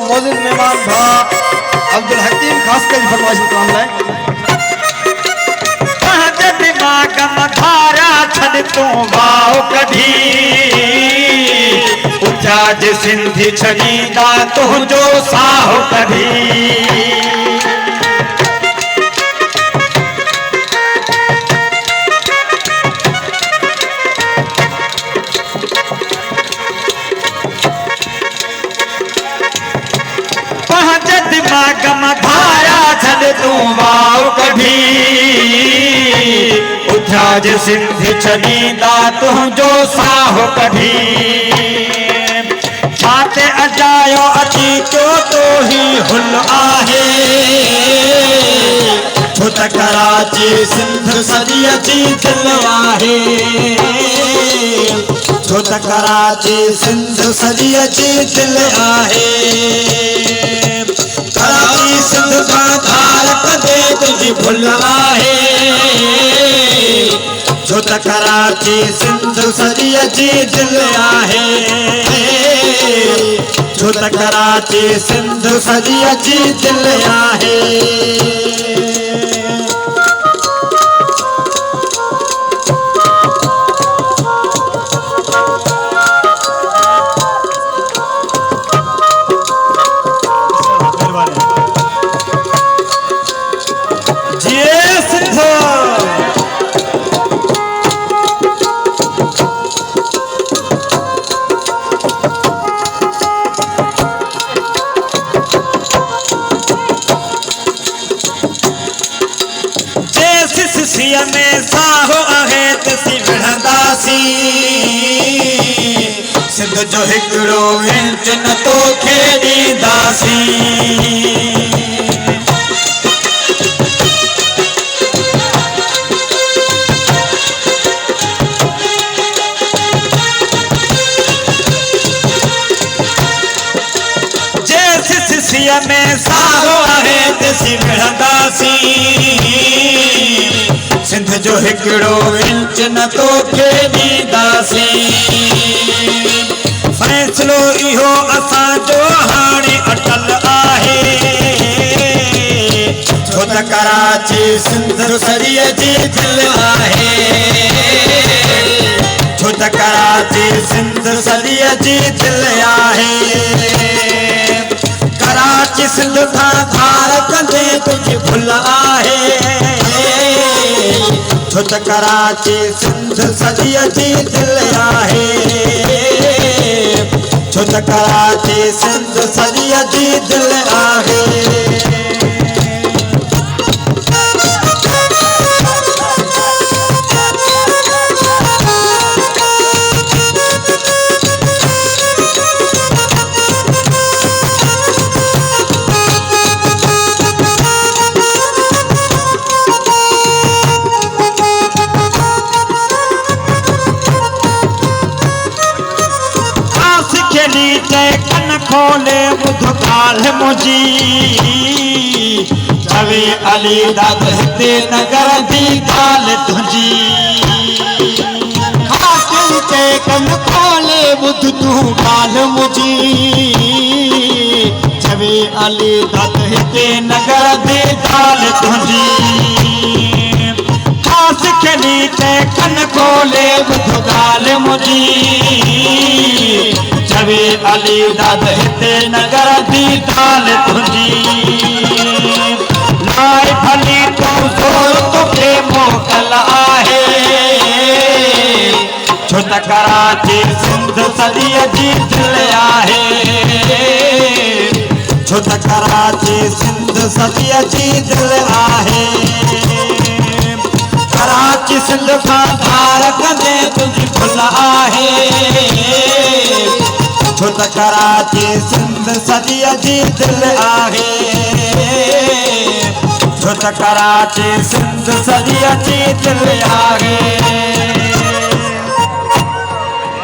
मौजूद मेहमान भा अब्दुल हकीम खास कर फरमाइश काम लाए दिमाग मधारा छन तू वाओ कभी उजाज सिंधी छड़ीदा तुझो साहो कभी दिमाग मधारा छन तू वाओ कभी उजाज सिंधी छड़ीदा तुझो साहो कभी माते अजायो अची क्यों तो ही हुल आहे छो त कराची सिंध सॼी अची दिल आहे छो त कराची सिंध सॼी अची दिल आहे कराची सिंध खां धार कदे तुझी भुल आहे छो त कराची सिंध सॼी अची दिल आहे छो त कराची सिंध सॼी अची दिल आहे में साहो आहे तसी विढ़ंदासी सिंध जो हिकड़ो इंच न तो खेॾींदासी सिसीअ में साहो आहे तसी विढ़ंदासी सिंध जो हिकड़ो इंच न तो खेॾींदासी फैसलो इहो असांजो हाणे अटल आहे छो त कराची सिंध सॼी जी दिल आहे छो त कराची सिंध सॼी जी दिल आहे कराची सिंध खां धार कंदे तुझी भुल आहे छो त कराची सिंध सॼी जी दिल आहे छो त कराची सिंध सॼी जी दिल आहे कन खोले ॿुध ॻाल्हि मुंहिंजी चवे अली दाद हिते नगर जी ॻाल्हि तुंहिंजी कन खोले ॿुध तूं ॻाल्हि मुंहिंजी चवे अली दाद हिते नगर जी ॻाल्हि तुंहिंजी ख़ासि खेली कन खोले ॿुध ॻाल्हि मुंहिंजी चवे अली दाद हिते नगर जी ॻाल्हि तुंहिंजी लाइ भली तूं ज़ोर तोखे मोकल आहे छो त कराची सिंध सॼी जी दिल आहे छो त कराची सिंध सॼी जी दिल आहे कराची सिंध खां धार कंदे तुंहिंजी भुल आहे छो त कराची सिंध सॼी जी दिल आहे छो त कराची सिंध सॼी जी दिल आहे